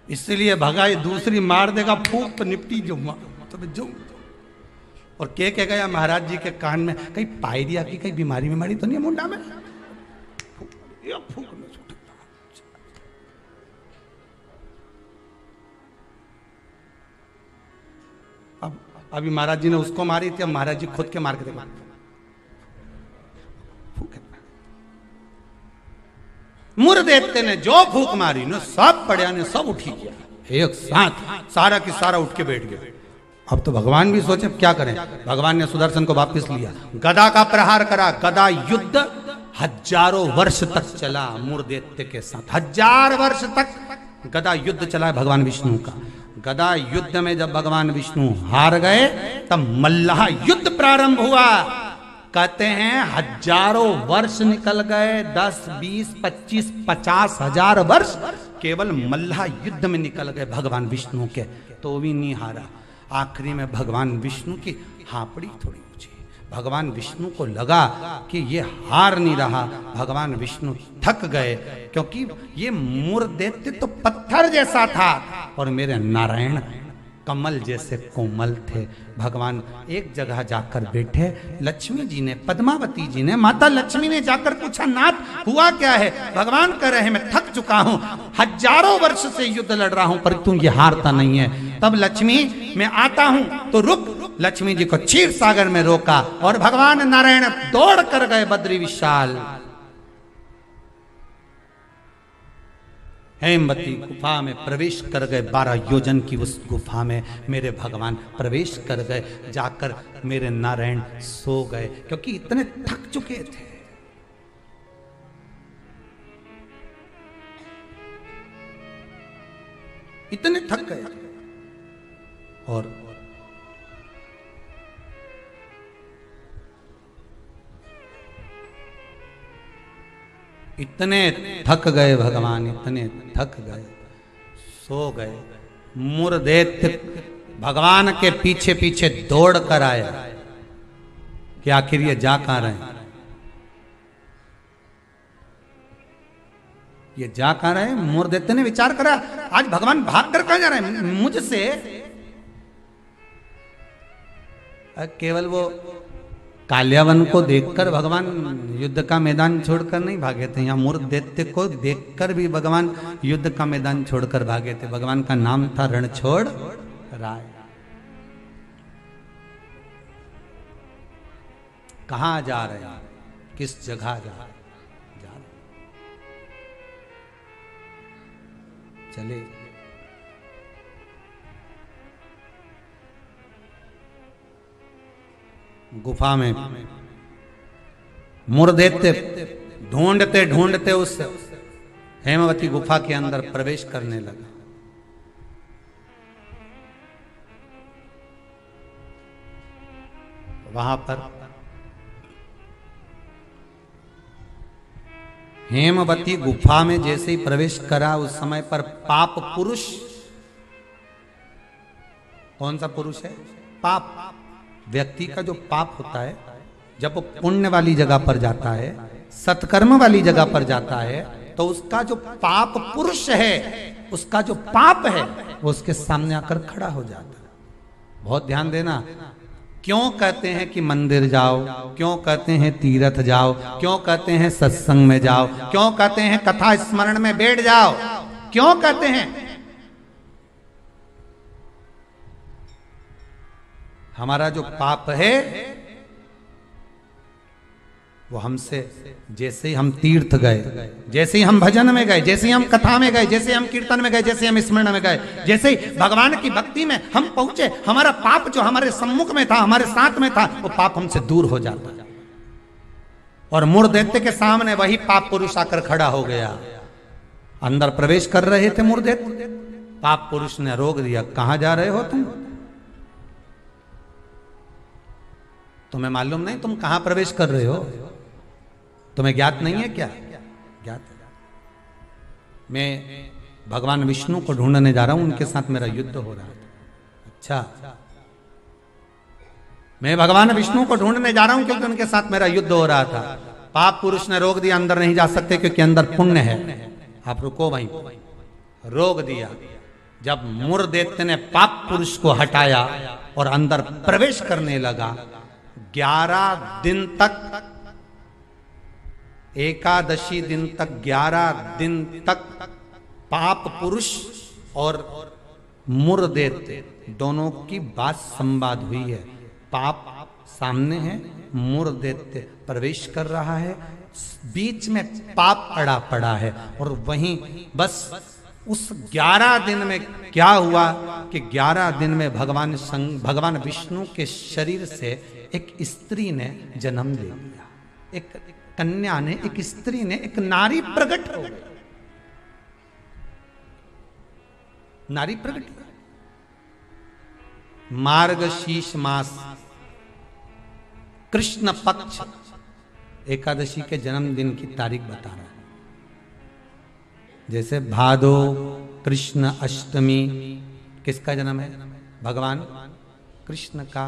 इसलिए भगाई, दूसरी मार देगा फूंक तो निपटी जाऊंगा तो मैं जाऊं। और के कह गया महाराज जी के कान में, कहीं पायरिया की कहीं बीमारी बीमारी तो नहीं है मुंडा में? फूंक में अब अभी महाराज जी ने उसको मारी थी, अब महाराज जी खुद के मार के देखा, मुर्देवते ने जो फूंक मारी ने सब पड़िया ने सब उठी गया एक साथ, सारा की सारा उठ के बैठ गया। अब तो भगवान भी सोचे क्या करें। भगवान ने सुदर्शन को वापस लिया, गदा का प्रहार करा, गदा युद्ध हजारों वर्ष तक चला मुर्देवते के साथ, 1000 वर्ष तक गदा युद्ध चला है भगवान विष्णु का। गदा युद्ध में जब भगवान विष्णु हार गए तब मल्लाह युद्ध प्रारंभ हुआ। कहते हैं हजारों वर्ष निकल गए, 10, 20, 25, 50,000 वर्ष केवल मल्लाह युद्ध में निकल गए भगवान विष्णु के, तो भी नहीं हारा। आखिरी में भगवान विष्णु की हापड़ी थोड़ी ऊंची, भगवान विष्णु को लगा कि ये हार नहीं रहा, भगवान विष्णु थक गए, क्योंकि ये मुर्देवते तो पत्थर जैसा था और मेरे नारायण कमल जैसे कोमल थे। भगवान एक जगह जाकर बैठे, लक्ष्मी जी ने, पद्मावती जी ने, माता लक्ष्मी ने जाकर पूछा नाथ हुआ क्या है? भगवान कह रहे मैं थक चुका हूं, हजारों वर्ष से युद्ध लड़ रहा हूं पर तू ये हारता नहीं है। तब लक्ष्मी मैं आता हूं तो रुक। लक्ष्मी जी को क्षीर सागर में रोका और भगवान नारायण दौड़ कर गए बद्री विशाल। हेमवती गुफा में प्रवेश कर गए, 12 योजन की उस गुफा में मेरे भगवान प्रवेश कर गए। जाकर मेरे नारायण सो गए, क्योंकि इतने थक चुके थे। इतने थक गए और इतने थक गए भगवान, इतने थक गए, सो गए। मुर्देवते भगवान के पीछे पीछे दौड़ कर आए कि आखिर ये जा कहां रहे। ये जा कहाँ रहे? मूर्धेत्य ने विचार करा, आज भगवान भाग कर कहाँ जा रहे हैं मुझसे? केवल वो काल्यावन को देखकर भगवान युद्ध का मैदान छोड़कर नहीं भागे थे, यहाँ मूर्धेत्य को देखकर भी भगवान युद्ध का मैदान छोड़कर भागे थे। भगवान का नाम था रणछोड़ राय। कहाँ जा रहे हैं, किस जगह जा रहे? चले गुफा में मूर्धेत्य ढूंढते ढूंढते उस हेमवती गुफा के अंदर प्रवेश करने लगा। वहां पर हेमवती गुफा में जैसे ही प्रवेश करा, उस समय पर पाप पुरुष, कौन सा पुरुष है? पाप। व्यक्ति का जो पाप होता है, जब वो पुण्य वाली जगह पर जाता है, सत्कर्म वाली जगह पर जाता है, तो उसका जो पाप पुरुष है, उसका जो पाप है, वो उसके सामने आकर खड़ा हो जाता है। बहुत ध्यान देना। क्यों कहते हैं कि मंदिर जाओ, क्यों कहते हैं तीर्थ जाओ, क्यों कहते हैं सत्संग में जाओ, क्यों कहते हैं कथा स्मरण में बैठ जाओ, क्यों कहते हैं? हमारा जो पाप है वो हमसे, जैसे ही हम तीर्थ गए, जैसे ही हम भजन में गए, जैसे ही हम कथा में गए, जैसे हम कीर्तन में गए, जैसे हम स्मरण में गए, जैसे ही भगवान की भक्ति में हम पहुंचे, हमारा पाप जो हमारे सम्मुख में था, हमारे साथ में था, वो पाप हमसे दूर हो जाता है। और मूर्धेत्य के सामने वही पाप पुरुष आकर खड़ा हो गया। अंदर प्रवेश कर रहे थे मूर्धेत्य, पाप पुरुष ने रोक दिया। कहां जा रहे हो तुम? तुम्हें मालूम नहीं तुम कहां प्रवेश कर रहे हो? तुम्हें ज्ञात नहीं है क्या? ज्ञात है। मैं भगवान विष्णु को ढूंढने जा रहा हूं, उनके साथ मेरा युद्ध हो रहा है। अच्छा, मैं भगवान विष्णु को ढूंढने जा रहा हूं क्योंकि उनके साथ मेरा युद्ध हो रहा था। पाप पुरुष ने रोक दिया, अंदर नहीं जा सकते क्योंकि अंदर पुण्य है। आप रुको वहीं। रोक दिया। जब मूर्धेत्य ने पाप पुरुष को हटाया और अंदर प्रवेश करने लगा, 11 दिन तक, एकादशी दिन तक, 11 दिन तक पाप पुरुष और मूर्धेत्य दोनों की बात संवाद हुई है। पाप सामने है, मूर्धेत्य प्रवेश कर रहा है, बीच में पाप अड़ा पड़ा है। और वहीं बस उस 11 दिन में क्या हुआ कि 11 दिन में भगवान विष्णु के शरीर से एक स्त्री ने जन्म ले लिया। एक कन्या ने, एक स्त्री ने, एक नारी प्रकट हो गई। नारी प्रकट। मार्गशीर्ष मास कृष्ण पक्ष एकादशी के जन्मदिन की तारीख बता रहा है। जैसे भादो कृष्ण अष्टमी, किसका जन्म है? भगवान कृष्ण का।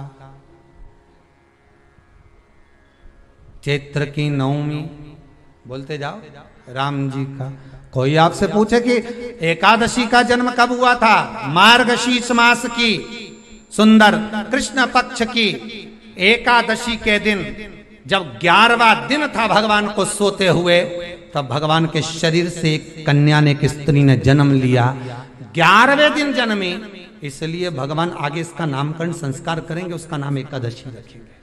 चैत्र की नवमी, बोलते जाओ, राम जी का। कोई आपसे पूछे कि एकादशी का जन्म कब हुआ था? मार्गशीर्ष मास की सुंदर कृष्ण पक्ष की एकादशी के दिन, जब 11वां दिन था भगवान को सोते हुए, तब भगवान के शरीर से एक कन्या ने, एक स्त्री ने जन्म लिया। 11वें दिन जन्मी, इसलिए भगवान आगे इसका नामकरण संस्कार करेंगे, उसका नाम एकादशी रखेंगे।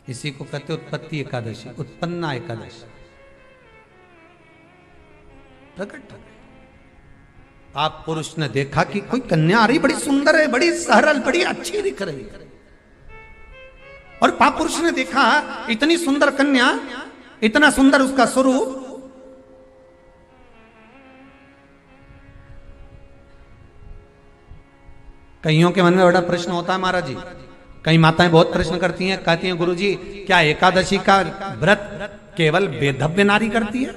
इसी को कहते उत्पत्ति एकादशी, उत्पन्ना एकादशी। प्रकट। आप पुरुष ने देखा कि कोई कन्या आ रही, बड़ी सुंदर है, बड़ी सरल, बड़ी अच्छी दिख रही है। और पाप पुरुष ने देखा इतनी सुंदर कन्या, इतना सुंदर उसका स्वरूप। कईयों के मन में बड़ा प्रश्न होता है महाराज जी। कई माताएं बहुत प्रश्न करती हैं, कहती हैं गुरुजी क्या एकादशी का व्रत केवल वेधव्य नारी करती है?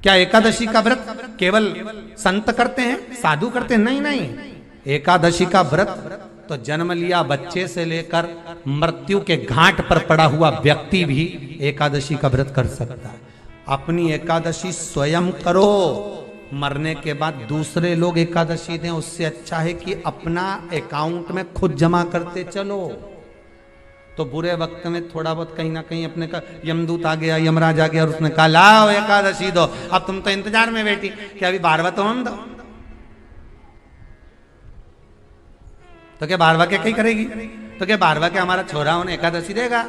क्या एकादशी का व्रत केवल संत करते हैं, साधु करते हैं? नहीं नहीं, एकादशी का व्रत तो जन्म लिया बच्चे से लेकर मृत्यु के घाट पर पड़ा हुआ व्यक्ति भी एकादशी का व्रत कर सकता है। अपनी एकादशी स्वयं करो, मरने के बाद दूसरे लोग एकादशी दें, उससे अच्छा है कि अपना अकाउंट में खुद जमा करते चलो। तो बुरे वक्त में थोड़ा बहुत कहीं ना कहीं अपने का यमदूत आ गया, यमराज आ गया और उसने कहा लाओ एकादशी दो। अब तुम तो इंतजार में बैठी कि अभी बारवा तो हम दो, तो क्या बारवा के कहीं करेगी? तो क्या बारवा के हमारा छोरा उन्हें एकादशी देगा?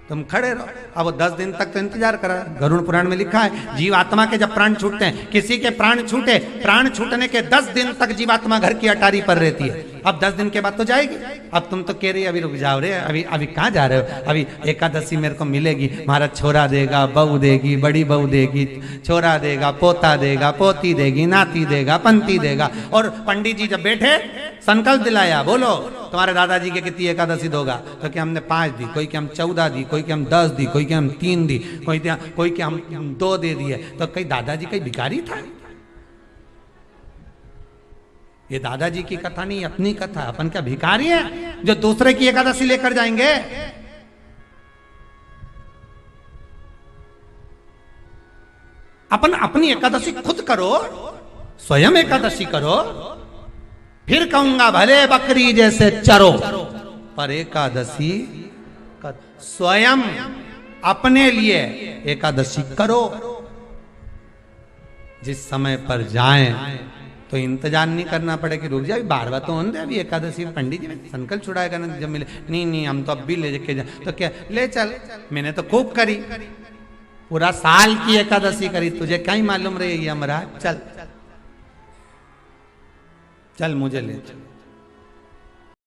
तुम खड़े रहो। अब वो 10 दिन तक तो इंतजार करा। गरुड़ पुराण में लिखा है जीवात्मा के जब प्राण छूटते हैं, किसी के प्राण छूटे, प्राण छूटने के 10 दिन तक जीवात्मा घर की अटारी पर रहती है। अब 10 दिन के बाद तो जाएगी। अब तुम तो कह रही अभी रुक जाओ रे, अभी कहाँ जा रहे हो? अभी एकादशी मेरे को मिलेगी, हमारा छोरा देगा, बहू देगी, बड़ी बहू देगी, छोरा देगा, पोता देगा, पोती देगी, नाती देगा, पंती देगा। और पंडित जी जब बैठे संकल्प दिलाया, बोलो तुम्हारे दादाजी के कितनी एकादशी दोगा? तो क्या हमने 5 दी, कोई के हम 14 दी, कोई के हम 10 दी, कोई के हम 3 दी, कोई के हम 2 दे दिए। तो कहीं दादाजी कहीं भिखारी था? ये दादाजी की कथा नहीं, अपनी कथा। अपन क्या भिखारी है जो दूसरे की एकादशी लेकर जाएंगे? अपन अपनी एकादशी खुद करो, स्वयं एकादशी करो, फिर कहूंगा भले बकरी जैसे चरो, पर एकादशी स्वयं अपने लिए एकादशी करो। जिस समय पर जाएं तो इंतजार नहीं करना पड़े कि रुक जाए, बारवा तो होने दे, अभी एकादशी पंडित जी संकल्प छुड़ाएगा ना जब मिले। नहीं हम तो अब भी ले के जाए। तो क्या ले चल, मैंने तो खूब करी, पूरा साल की एकादशी करी, तुझे क्या ही मालूम रही है हमारा? चल मुझे ले चल।